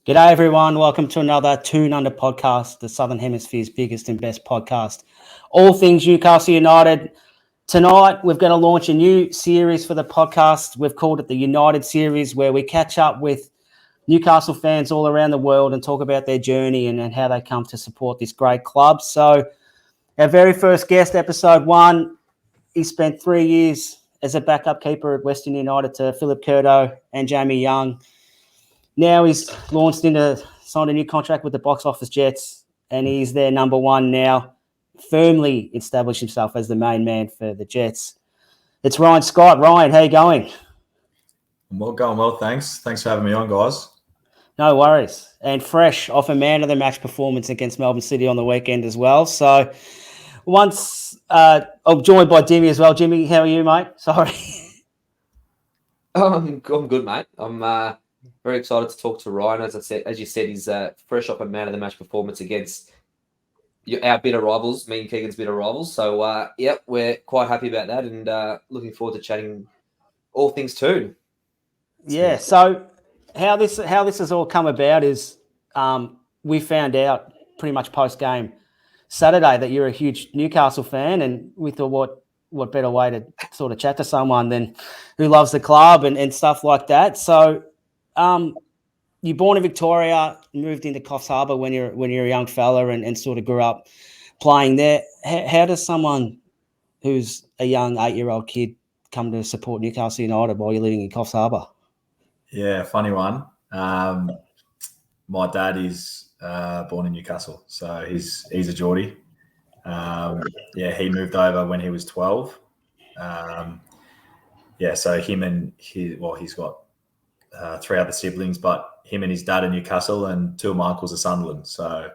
G'day everyone, welcome to another Toon Under podcast, the Southern Hemisphere's biggest and best podcast. All things Newcastle United. Tonight we're going to launch a new series for the podcast. We've called it the United Series, where we catch up with Newcastle fans all around the world and talk about their journey and how they come to support this great club. So our very first guest, episode 1, he spent 3 years as a backup keeper at Western United to Philip Curto and Jamie Young. Now he's signed a new contract with the box office Jets, and he's their number one now, firmly established himself as the main man for the Jets. It's Ryan Scott. Ryan, how you going? Going well, thanks. Thanks for having me on, guys. No worries. And fresh off a man-of-the-match performance against Melbourne City on the weekend as well. So I'm joined by Jimmy as well. Jimmy, how are you, mate? Sorry. I'm good, mate. I'm very excited to talk to Ryan. As you said, he's fresh off a man-of-the-match performance against our bitter rivals, me and Keegan's bitter rivals. So, we're quite happy about that and looking forward to chatting all things Toon. Yeah, so how this has all come about is we found out pretty much post-game Saturday that you're a huge Newcastle fan, and we thought what better way to sort of chat to someone than who loves the club and stuff like that. So you're born in Victoria, moved into Coffs Harbour when you're a young fella and sort of grew up playing there. How does someone who's a young 8-year-old kid come to support Newcastle United while you're living in Coffs Harbour? Yeah, funny one. My dad is born in Newcastle, so he's a Geordie. He moved over when he was 12. So he's got 3 other siblings, but him and his dad are Newcastle, and 2 of my uncles are Sunderland. So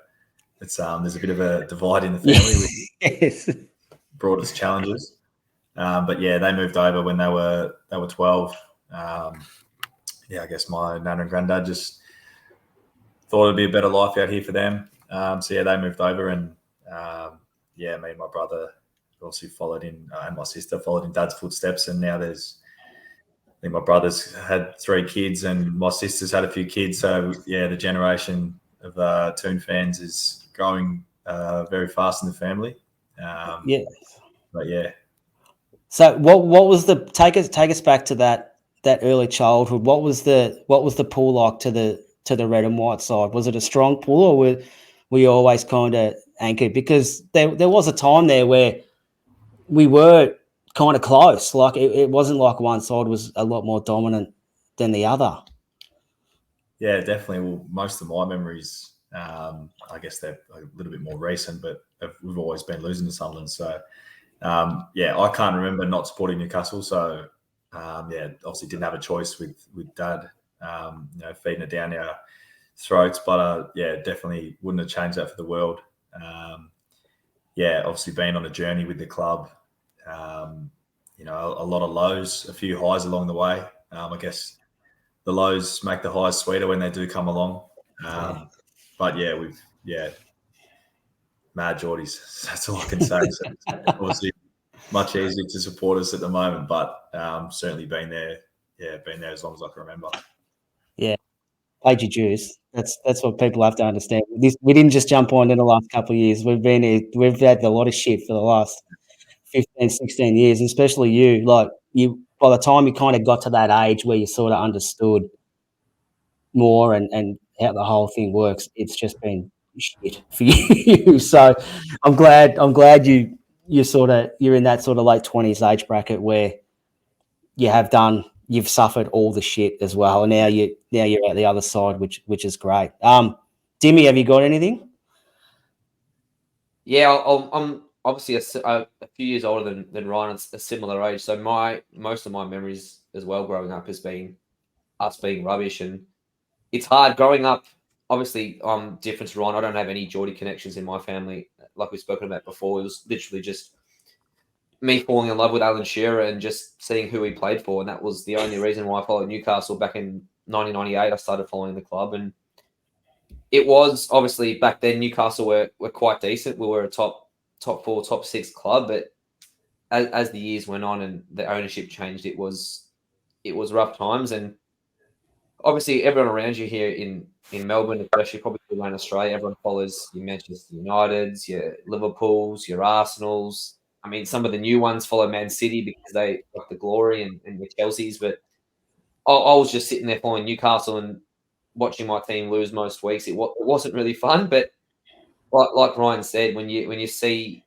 it's there's a bit of a divide in the family with Yes. brought us challenges. They moved over when they were 12. I guess my nana and granddad just thought it'd be a better life out here for them. They moved over, and me and my brother obviously followed in, and my sister followed in dad's footsteps. And now I think my brother's had 3 kids, and my sister's had a few kids. So the generation of Toon fans is growing very fast in the family. So what was the take us back to that early childhood? What was the pull like to the red and white side? Was it a strong pull, or were you always kind of anchored? Because there was a time there where we were kind of close. Like it wasn't like one side was a lot more dominant than the other. Yeah, definitely. Well, most of my memories, I guess they're a little bit more recent, but we've always been losing to Sunderland. So, I can't remember not supporting Newcastle. So, obviously didn't have a choice with Dad, feeding it down our throats. But, definitely wouldn't have changed that for the world. Obviously being on a journey with the club, a lot of lows, a few highs along the way. I guess the lows make the highs sweeter when they do come along. Mad Geordies. That's all I can say. So it's obviously much easier to support us at the moment, but certainly been there as long as I can remember. Yeah, paid your dues. That's what people have to understand. We didn't just jump on in the last couple of years. We've had a lot of shit for the last 15, 16 years, and especially you. Like by the time you kind of got to that age where you sort of understood more and how the whole thing works, it's just been shit for you. So I'm glad you're in that sort of late 20s age bracket where you've suffered all the shit as well, and now you're at the other side, which is great. Dimmy, have you got anything? Yeah, I'm obviously a few years older than Ryan. It's a similar age, so most of my memories as well growing up has been us being rubbish, and it's hard growing up. Obviously, I'm different to Ryan. I don't have any Geordie connections in my family, like we've spoken about before. It was literally just me falling in love with Alan Shearer and just seeing who he played for, and that was the only reason why I followed Newcastle back in 1998. I started following the club, and it was obviously back then Newcastle were quite decent. We were a top 4, top 6 club, but as the years went on and the ownership changed, it was rough times. And obviously everyone around you here in Melbourne, especially probably around Australia, everyone follows your Manchester Uniteds, your Liverpools, your Arsenals. I mean, some of the new ones follow Man City because they like the glory and the Chelseas. But I was just sitting there following Newcastle and watching my team lose most weeks. It wasn't really fun, but like Ryan said, when you see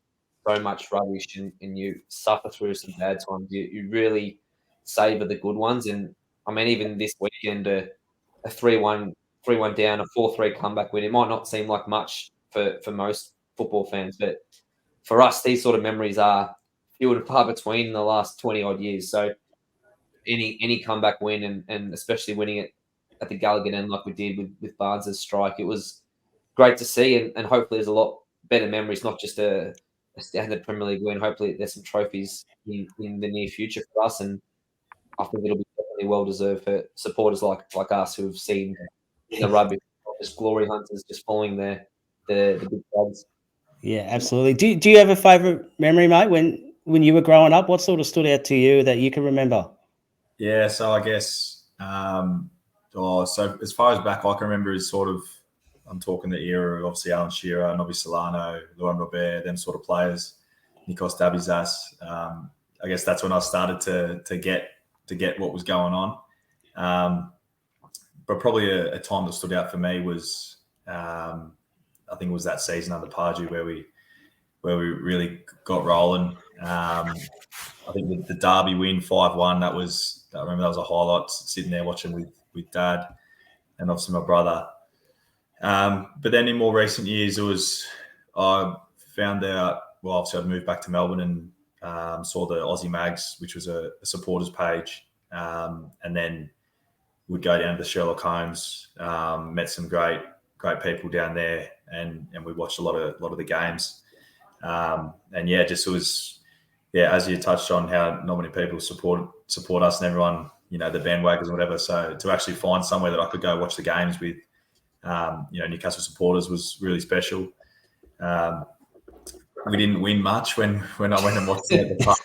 so much rubbish and you suffer through some bad times, you really savor the good ones. And I mean, even this weekend, a 3-1 down, a 4-3 comeback win. It might not seem like much for most football fans, but for us, these sort of memories are few and far between in the last 20 odd years. So any comeback win and especially winning it at the Gallagher end like we did with Barnes' strike, it was great to see, and hopefully there's a lot better memories, not just a standard Premier League win. Hopefully there's some trophies in the near future for us, and I think it'll be definitely well deserved for supporters like us who have seen the rugby, not just glory hunters, just following the big clubs. Yeah, absolutely. Do you have a favourite memory, mate, when you were growing up? What sort of stood out to you that you can remember? Yeah, so I guess, so as far as back I can remember is sort of, I'm talking the era of obviously Alan Shearer, Nobby Solano, Luan Robert, them sort of players, Nikos Dabizas. I guess that's when I started to get what was going on. But probably a time that stood out for me was, I think it was that season under Pardew where we really got rolling. I think the Derby win 5-1. I remember that was a highlight, sitting there watching with Dad and obviously my brother. But then in more recent years, I found out. Well, obviously I'd moved back to Melbourne and saw the Aussie Mags, which was a supporters page, and then would go down to the Sherlock Holmes. Met some great people down there, and we watched a lot of the games. And yeah, just was, as you touched on, how not many people support us and everyone, the bandwagons and whatever. So to actually find somewhere that I could go watch the games with, Newcastle supporters was really special. We didn't win much when I went and watched it at the pub.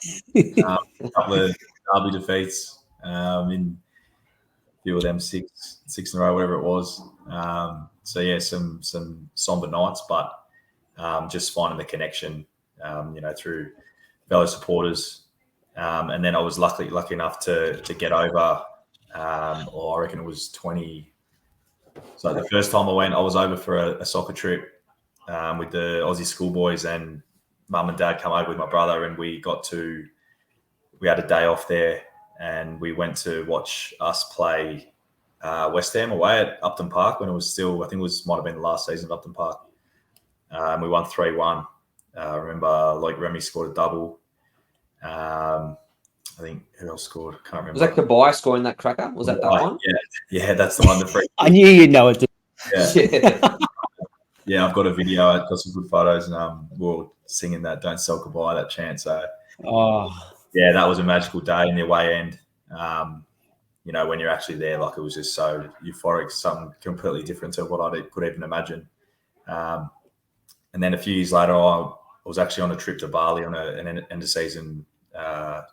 A couple of derby defeats, in a few of them six in a row, whatever it was. So yeah, some somber nights, but just finding the connection, through fellow supporters. And then I was lucky enough to get over, or I reckon it was 20. So the first time I went, I was over for a soccer trip with the Aussie schoolboys, and Mum and Dad come over with my brother, and we had a day off there, and we went to watch us play West Ham away at Upton Park when it was still, I think might have been the last season of Upton Park. We won 3-1. I remember Remy scored a double. I think who else scored? I can't remember. Was that Kabay scoring that cracker? Was that one? Yeah, that's the one. I knew you'd know it. Yeah. Yeah, I've got a video. I've got some good photos, and we were singing that "Don't Sell Kabay," that chant. So, yeah, that was a magical day in the away end. When you're actually there, it was just so euphoric, something completely different to what I could even imagine. And then a few years later, I was actually on a trip to Bali on an end of season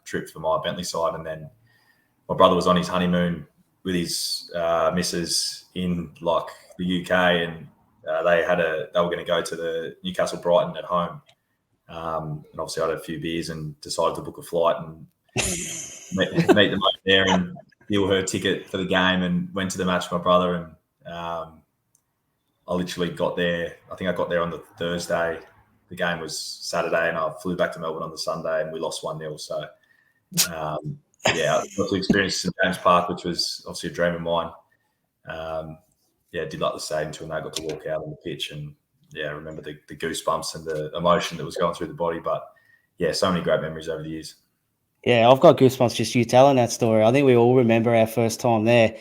trip for my Bentley side, and then my brother was on his honeymoon with his missus in the UK, and they were going to go to the Newcastle Brighton at home, and obviously I had a few beers and decided to book a flight and meet them over there and deal her ticket for the game, and went to the match with my brother, and I literally got there. I think I got there on the Thursday. The game was Saturday, and I flew back to Melbourne on the Sunday, and we lost 1-0. So, I got to experience St James Park, which was obviously a dream of mine. Did like the stadium tour, and I got to walk out on the pitch, and I remember the goosebumps and the emotion that was going through the body. But yeah, so many great memories over the years. Yeah, I've got goosebumps just you telling that story. I think we all remember our first time there.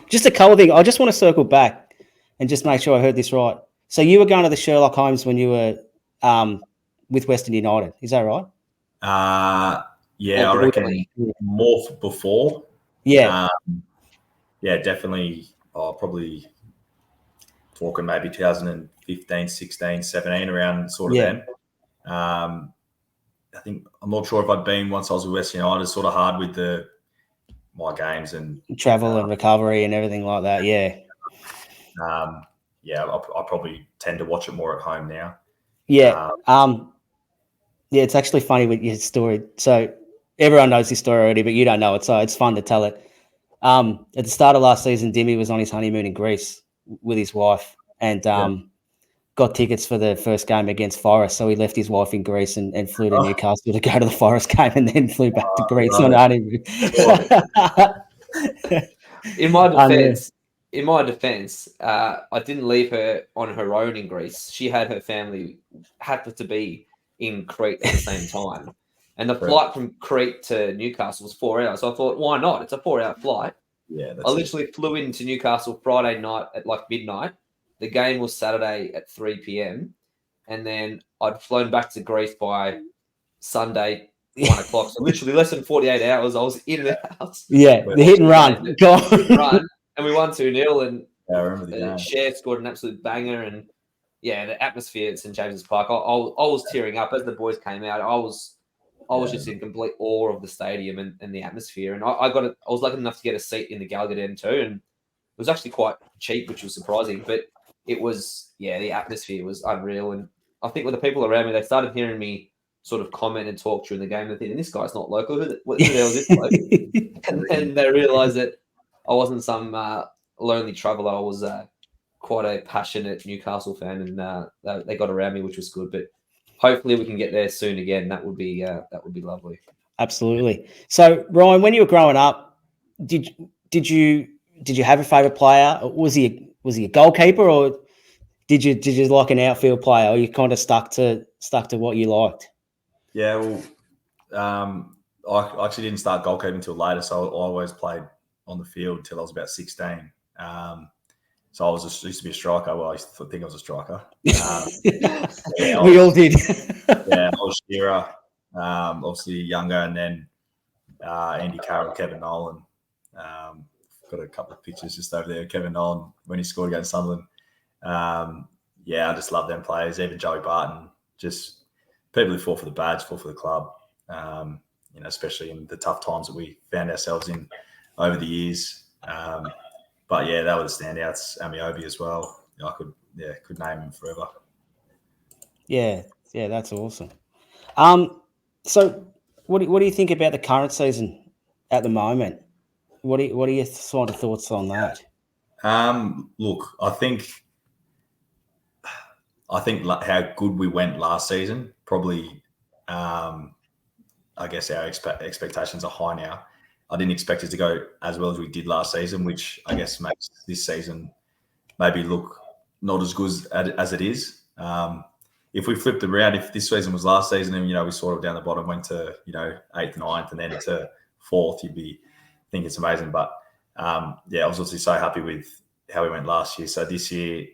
Just a couple of things. I just want to circle back and just make sure I heard this right. So you were going to the Sherlock Holmes when you were with Western United. Is that right? I reckon more before. Yeah. Definitely. Probably talking maybe 2015, 16, 17, around sort of then. I think I'm not sure if I'd been once I was with Western United. Sort of hard with the my games and travel and recovery and everything like that. Yeah. I probably tend to watch it more at home now. Yeah. Yeah, it's actually funny with your story. So everyone knows this story already, but you don't know it, so it's fun to tell it. At the start of last season, Dimmy was on his honeymoon in Greece with his wife and got tickets for the first game against Forest. So he left his wife in Greece and flew to Newcastle to go to the Forest game and then flew back to Greece on honeymoon. In my defense, I didn't leave her on her own in Greece. She had her family happened to be in Crete at the same time. And the flight from Crete to Newcastle was 4 hours. So I thought, why not? It's a 4-hour flight. Yeah, I literally flew into Newcastle Friday night at like midnight. The game was Saturday at 3 p.m. And then I'd flown back to Greece by Sunday, 1 o'clock. So literally less than 48 hours, I was in the house. Yeah, the hit and run. Go on. Hit and run. And we won 2-0. And I remember the game. Cher scored an absolute banger. And yeah, the atmosphere at St. James's Park, I was tearing up as the boys came out. I was just in complete awe of the stadium and the atmosphere. And I was lucky enough to get a seat in the Gallagher Den too. And it was actually quite cheap, which was surprising. But it was, the atmosphere was unreal. And I think with the people around me, they started hearing me sort of comment and talk during the game. And thinking, this guy's not local. Who the hell is this bloke? And then they realised that I wasn't some lonely traveller. I was quite a passionate Newcastle fan, and they got around me, which was good. But hopefully we can get there soon again. That would be lovely. Absolutely. So Ryan, when you were growing up, did you have a favourite player? Was he a goalkeeper, or did you like an outfield player, or you kind of stuck to what you liked? Yeah, well, I actually didn't start goalkeeping until later, so I always played on the field until I was about 16. So I used to be a striker. Well, I used to think I was a striker. We all did. I was Shearer, obviously younger, and then Andy Carroll, Kevin Nolan. Got a couple of pictures just over there. Kevin Nolan when he scored against Sunderland. I just love them players. Even Joey Barton, just people who fought for the badge, fought for the club. Especially in the tough times that we found ourselves in over the years. But yeah, they were the standouts. Amiobi as well. I could name him forever. Yeah, that's awesome. So what do you think about the current season at the moment? What are your sort of thoughts on that? Look, I think how good we went last season probably. I guess our expectations are high now. I didn't expect it to go as well as we did last season, which I guess makes this season maybe look not as good as it is. If we flipped around, if this season was last season and, we sort of down the bottom went to, 8th, 9th and then to 4th, you'd be thinking it's amazing. But, I was obviously so happy with how we went last year. So this year,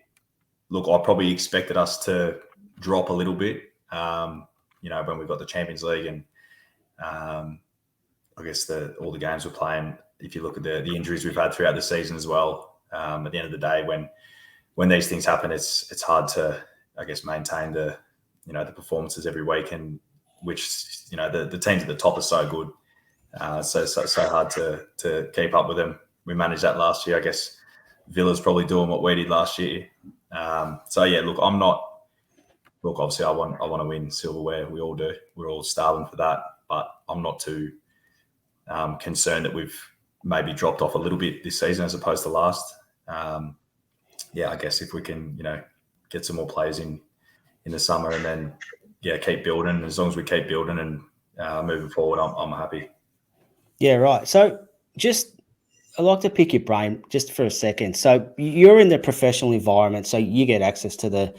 look, I probably expected us to drop a little bit, when we got the Champions League and, I guess all the games we're playing, if you look at the injuries we've had throughout the season as well, at the end of the day, when these things happen, it's hard to, I guess, maintain the performances every week, and which, the teams at the top are so good. So hard to keep up with them. We managed that last year. I guess Villa's probably doing what we did last year. Obviously I want to win silverware. We all do. We're all starving for that, but I'm not too concerned that we've maybe dropped off a little bit this season as opposed to last. I guess if we can, get some more players in the summer and then, keep building. As long as we keep building and moving forward, I'm happy. Yeah, right. So I'd like to pick your brain just for a second. So you're in the professional environment, so you get access to the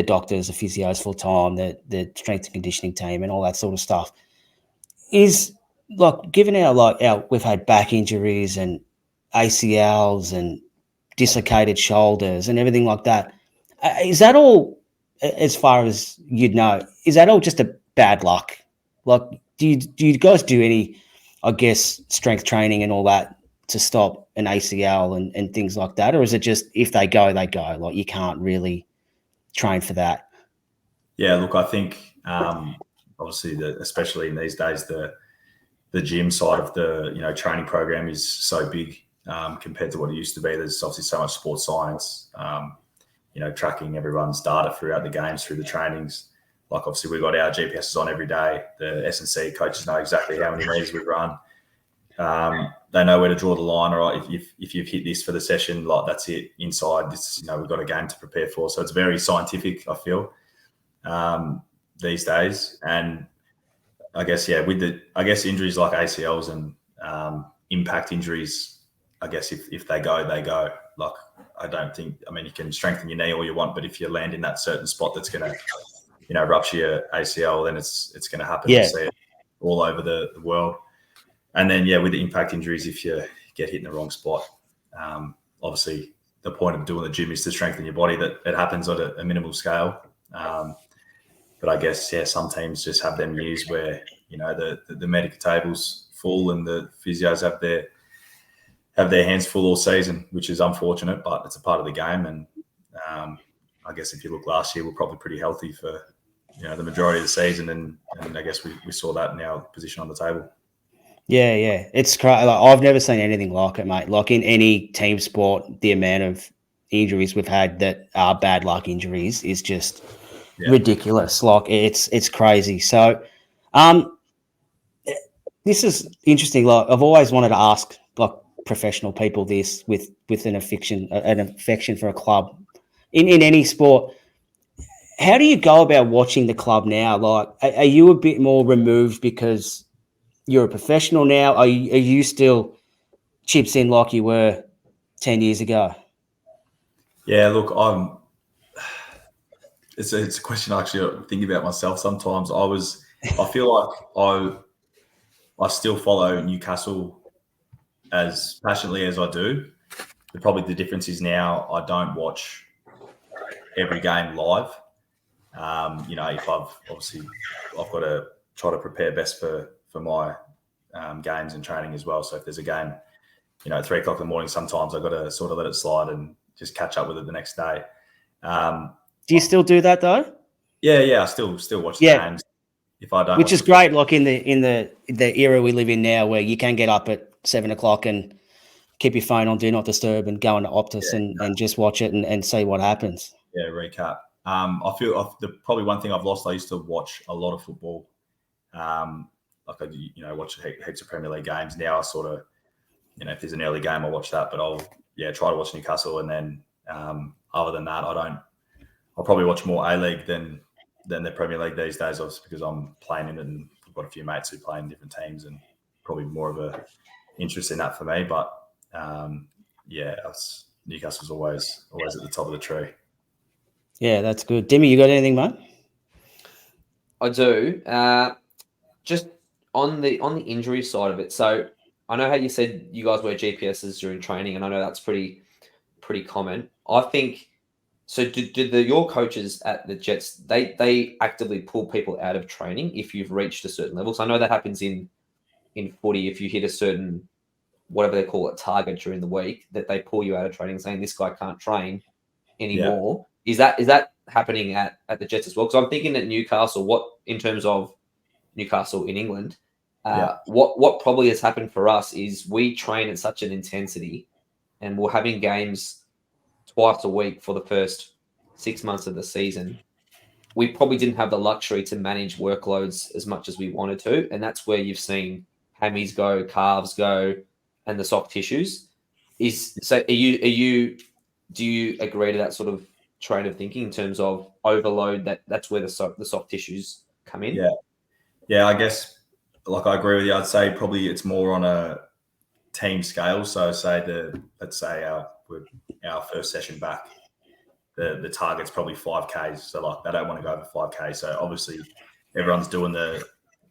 doctors, the physios full time, the strength and conditioning team, and all that sort of stuff. Given we've had back injuries and ACLs and dislocated shoulders and everything like that, is that all, as far as you'd know, is that all just a bad luck? Do you guys do any, I guess, strength training and all that to stop an ACL and things like that? Or is it just if they go, they go? You can't really train for that? Yeah, look, I think obviously, especially in these days, the the gym side of the training program is so big compared to what it used to be. There's obviously so much sports science, tracking everyone's data throughout the games, through the trainings. Like obviously we've got our GPSs on every day. The S&C coaches know exactly how many meters we've run. They know where to draw the line. All right, if you've hit this for the session, like that's it. Inside this, we've got a game to prepare for. So it's very scientific, I feel, these days. And I guess with injuries like ACLs and impact injuries, I guess if they go, they go. Like I don't think. I mean, you can strengthen your knee all you want, but if you land in that certain spot that's going to rupture your ACL, then it's going to happen. Yeah. We see it all over the world. And then, with the impact injuries, if you get hit in the wrong spot, obviously the point of doing the gym is to strengthen your body. That it happens at a minimal scale. But I guess, some teams just have them years where, the medical table's full and the physios have their hands full all season, which is unfortunate, but it's a part of the game. And I guess if you look last year, we're probably pretty healthy for, the majority of the season. And I guess we saw that in our position on the table. Yeah. It's crazy. Like, I've never seen anything like it, mate. Like in any team sport, the amount of injuries we've had that are bad luck injuries is just ridiculous. Like it's crazy. So, this is interesting. Like I've always wanted to ask like professional people this with an affection for a club in any sport. How do you go about watching the club now? Like, are you a bit more removed because you're a professional now? Are you still chips in like you were 10 years ago? Yeah, look, it's a question I actually think about myself sometimes. I feel like I still follow Newcastle as passionately as I do. But probably the difference is now I don't watch every game live. If I've got to try to prepare best for my games and training as well. So if there's a game, at 3:00 in the morning, sometimes I've got to sort of let it slide and just catch up with it the next day. Do you still do that though? Yeah. I still watch the games. If I don't, which is great. Like in the era we live in now, where you can get up at 7:00 and keep your phone on do not disturb and go into Optus and just watch it and see what happens. Yeah, recap. I feel probably one thing I've lost. I used to watch a lot of football. Like I watch heaps of Premier League games. Now I sort of, if there's an early game, I'll watch that. But I'll try to watch Newcastle, and then other than that, I'll probably watch more A-League than the Premier League these days, obviously because I'm playing in it and I've got a few mates who play in different teams, and probably more of a interest in that for me. But Newcastle's always at the top of the tree. Yeah, that's good. Dimmy, you got anything, mate? I do. Just on the injury side of it. So I know how you said you guys wear GPSs during training, and I know that's pretty common. I think so. Did your coaches at the Jets they actively pull people out of training if you've reached a certain level? So I know that happens in footy if you hit a certain whatever they call it target during the week, that they pull you out of training saying this guy can't train anymore. Yeah. Is that happening at the Jets as well? Because I'm thinking at Newcastle, what in terms of Newcastle in England, what probably has happened for us is we train at such an intensity, and we're having games twice a week for the first 6 months of the season. We probably didn't have the luxury to manage workloads as much as we wanted to, and that's where you've seen hammies go, calves go, and the soft tissues. Do you agree to that sort of train of thinking in terms of overload? That's where the soft tissues come in. Yeah. I guess like I agree with you. I'd say probably it's more on a team scale. So let's say our first session back, the target's probably 5Ks. So like they don't want to go over 5K. So obviously everyone's doing the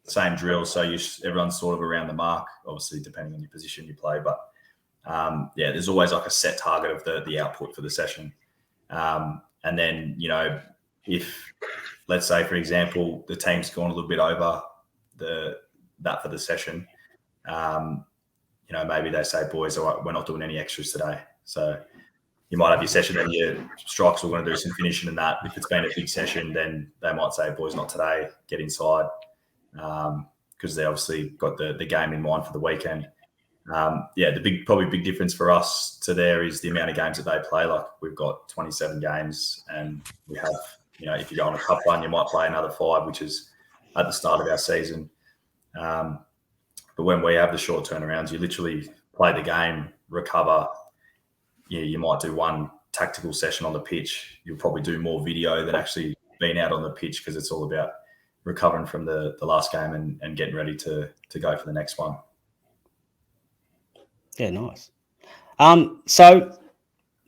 same drill. So everyone's sort of around the mark, obviously depending on your position you play. But there's always like a set target of the output for the session. And then, if let's say, for example, the team's gone a little bit over that for the session, maybe they say, boys, all right, we're not doing any extras today. So you might have your session and your strikes are going to do some finishing and that. If it's been a big session, then they might say, boys, not today, get inside. because they obviously got the game in mind for the weekend. The probably big difference for us to there is the amount of games that they play. Like we've got 27 games, and we have, if you go on a cup run, you might play another 5, which is at the start of our season. But when we have the short turnarounds, you literally play the game, recover. You might do one tactical session on the pitch. You'll probably do more video than actually being out on the pitch, because it's all about recovering from the last game and getting ready to go for the next one. Yeah, nice. So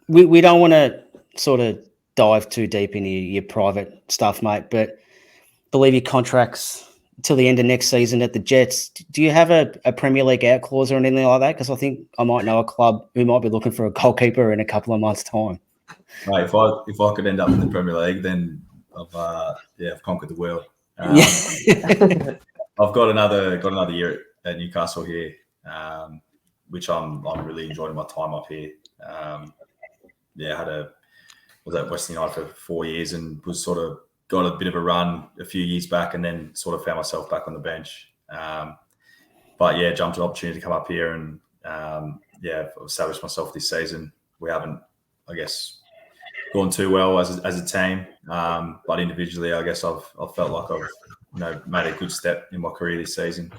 we don't want to sort of dive too deep into your private stuff, mate, but I believe your contract's till the end of next season at the Jets. Do you have a Premier League out clause or anything like that? Because I think I might know a club who might be looking for a goalkeeper in a couple of months' time. Right, if I could end up in the Premier League, then I've conquered the world. I've got another year at Newcastle here, which I'm really enjoying my time up here. Was at Western United for 4 years and was sort of got a bit of a run a few years back, and then sort of found myself back on the bench. Jumped an opportunity to come up here and established myself this season. We haven't, I guess, gone too well as a team, but individually, I guess I've felt like I've made a good step in my career this season.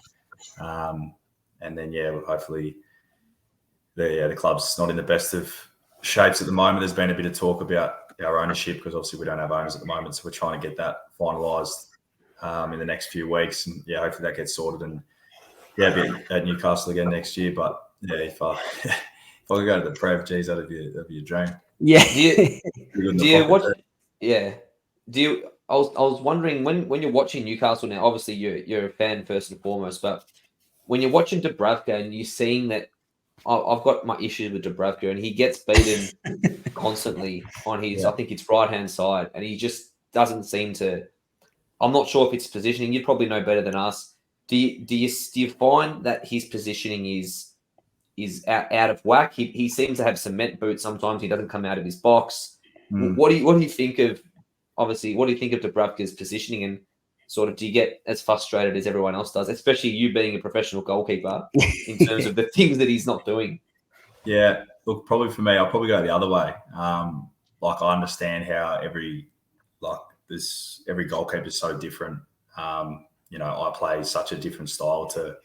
Hopefully the club's not in the best of shapes at the moment. There's been a bit of talk about our ownership, because obviously we don't have owners at the moment, so we're trying to get that finalised in the next few weeks, and hopefully that gets sorted, and be at Newcastle again next year. But if I could go to the Prem, geez, that'd be a dream. Yeah. I was wondering when you're watching Newcastle now, obviously you're a fan first and foremost, but when you're watching Dubravka and you're seeing that, I've got my issues with Dubravka, and he gets beaten constantly on his, I think it's right-hand side, and he just doesn't seem to. I'm not sure if it's positioning. You'd probably know better than us. Do you find that his positioning is out of whack? He seems to have cement boots sometimes. He doesn't come out of his box. What do you think of? Obviously, what do you think of Dubravka's positioning, and sort of do you get as frustrated as everyone else does, especially you being a professional goalkeeper, in terms of the things that he's not doing? Yeah, look, probably for me, I'll probably go the other way. I understand how every goalkeeper is so different. I play such a different style to,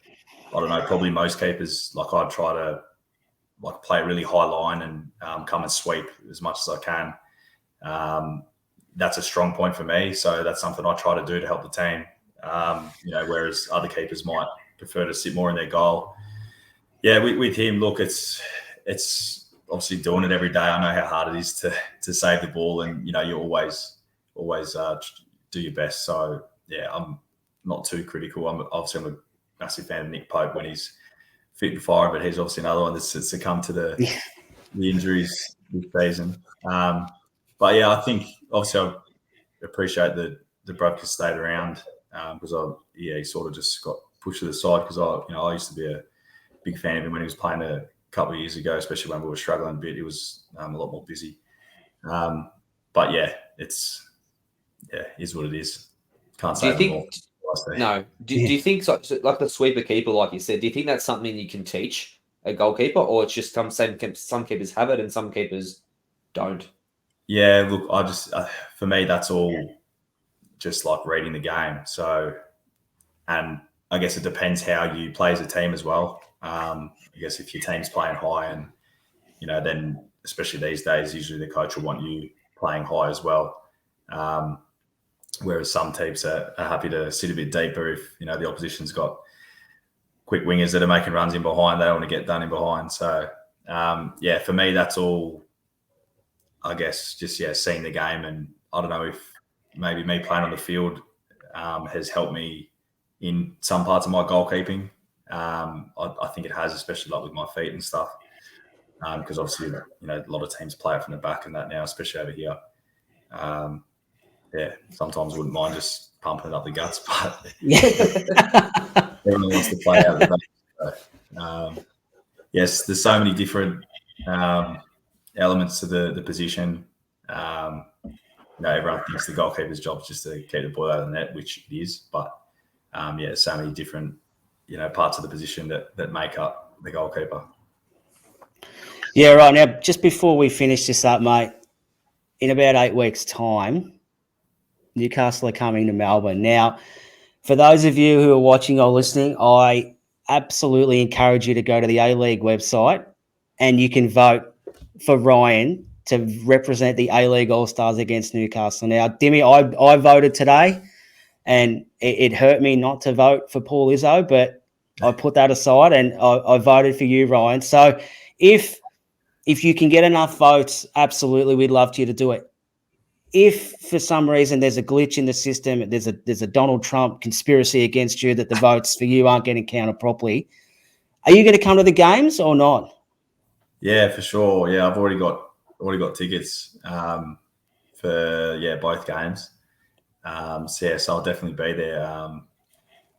I don't know, probably most keepers. Like I try to play a really high line and come and sweep as much as I can. That's a strong point for me. So that's something I try to do to help the team. Whereas other keepers might prefer to sit more in their goal. Yeah, with him, look, it's obviously doing it every day. I know how hard it is to save the ball, and you always do your best. So yeah, I'm not too critical. I'm a massive fan of Nick Pope when he's fit and firing, but he's obviously another one that's succumbed to the injuries this season. I think obviously I appreciate that Dubravka stayed around because he sort of just got pushed to the side, because I used to be a big fan of him when he was playing a couple of years ago, especially when we were struggling a bit. He was a lot more busy. Is what it is. Can't say more. No. Do you think so, like the sweeper keeper, like you said, do you think that's something you can teach a goalkeeper, or it's just some keepers have it and some keepers don't? Yeah, look, I just for me that's all just like reading the game. So, and I guess it depends how you play as a team as well. I guess if your team's playing high, and then especially these days, usually the coach will want you playing high as well. Whereas some teams are happy to sit a bit deeper if the opposition's got quick wingers that are making runs in behind. They don't want to get done in behind. So for me that's all. I guess just seeing the game, and I don't know if maybe me playing on the field has helped me in some parts of my goalkeeping. I think it has, especially like with my feet and stuff, because obviously a lot of teams play it from the back and that now, especially over here. Sometimes I wouldn't mind just pumping it up the guts, but everyone wants to play out of the back. So, yes, there's so many different elements to the position. Everyone thinks the goalkeeper's job is just to keep the ball out of the net, which it is, but so many different, parts of the position that make up the goalkeeper. Yeah, right. Now, just before we finish this up, mate, in about 8 weeks' time, Newcastle are coming to Melbourne. Now, for those of you who are watching or listening, I absolutely encourage you to go to the A-League website and you can vote for Ryan to represent the A-League All-Stars against Newcastle. Now, Dimmy, I voted today, and it hurt me not to vote for Paul Izzo, but I put that aside and I voted for you, Ryan. So if you can get enough votes, absolutely, we'd love you to do it. If for some reason there's a glitch in the system, there's a Donald Trump conspiracy against you that the votes for you aren't getting counted properly, are you going to come to the games or not? Yeah, for sure. Yeah, I've already got tickets for both games. So I'll definitely be there.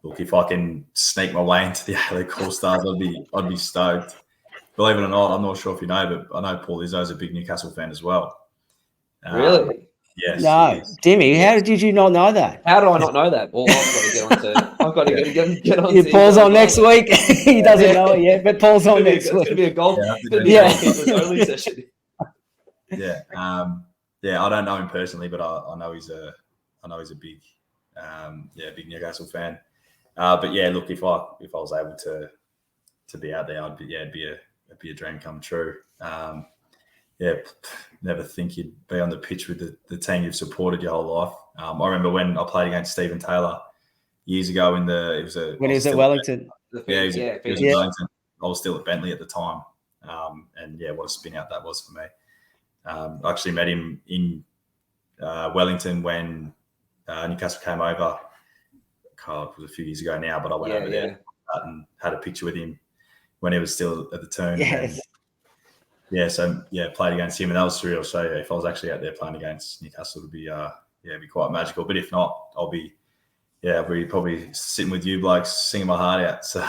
Look, if I can sneak my way into the A-League All-Stars, I'd be stoked. Believe it or not, I'm not sure if you know, but I know Paul Izzo's a big Newcastle fan as well. Really? Yes. No, Dimmy, how did you not know that? How do I not know that? Well, I've got to get on. Yeah, Paul's on next week. He doesn't know it yet, but Paul's on next week. It's going to be a goalkeepers only session. Yeah. I don't know him personally, but I know he's a big, big Newcastle fan. But yeah, look, if I was able to be out there, it'd be a dream come true. Never think you'd be on the pitch with the team you've supported your whole life. I remember when I played against Stephen Taylor years ago when he was at Wellington. He was at Wellington. I was still at Bentley at the time. What a spin out that was for me. I actually met him in Wellington when Newcastle came over. God, it was a few years ago now, but I went over there and had a picture with him when he was still at the Toon. Yes. Played against him, and that was surreal. So if I was actually out there playing against Newcastle, it'd be quite magical. But if not, I'll be probably sitting with you blokes singing my heart out. So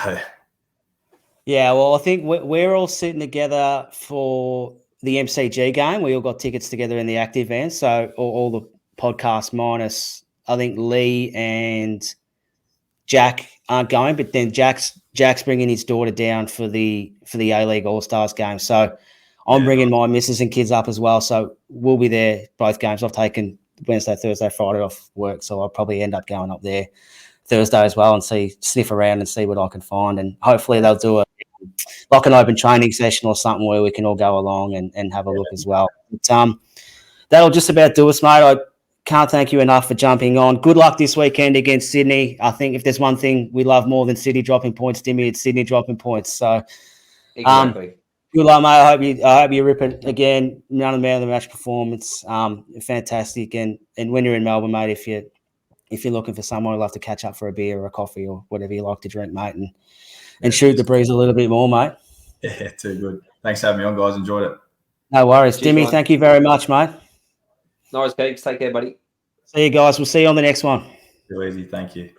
yeah, well, I think we're all sitting together for the MCG game. We all got tickets together in the active van. So all the podcasts minus, I think, Lee and Jack aren't going, but then Jack's bringing his daughter down for the A-League All-Stars game. So I'm bringing my missus and kids up as well. So we'll be there both games. I've taken Wednesday, Thursday, Friday off work, so I'll probably end up going up there Thursday as well and sniff around and see what I can find. And hopefully they'll do an open training session or something where we can all go along and have a look as well. But, that'll just about do us, mate. I can't thank you enough for jumping on. Good luck this weekend against Sydney. I think if there's one thing we love more than City dropping points, Dimmy, it's Sydney dropping points. So exactly. Good luck, mate. I hope you rip it again. Man of the match performance, fantastic. And when you're in Melbourne, mate, if you're looking for someone who'll have to catch up for a beer or a coffee or whatever you like to drink, mate, and shoot the breeze a little bit more, mate. Yeah, too good. Thanks for having me on, guys. Enjoyed it. No worries, Cheers, Dimmy. mate. Thank you very much, mate. No worries, Keeks. Take care, buddy. See you guys. We'll see you on the next one. Too easy. Thank you.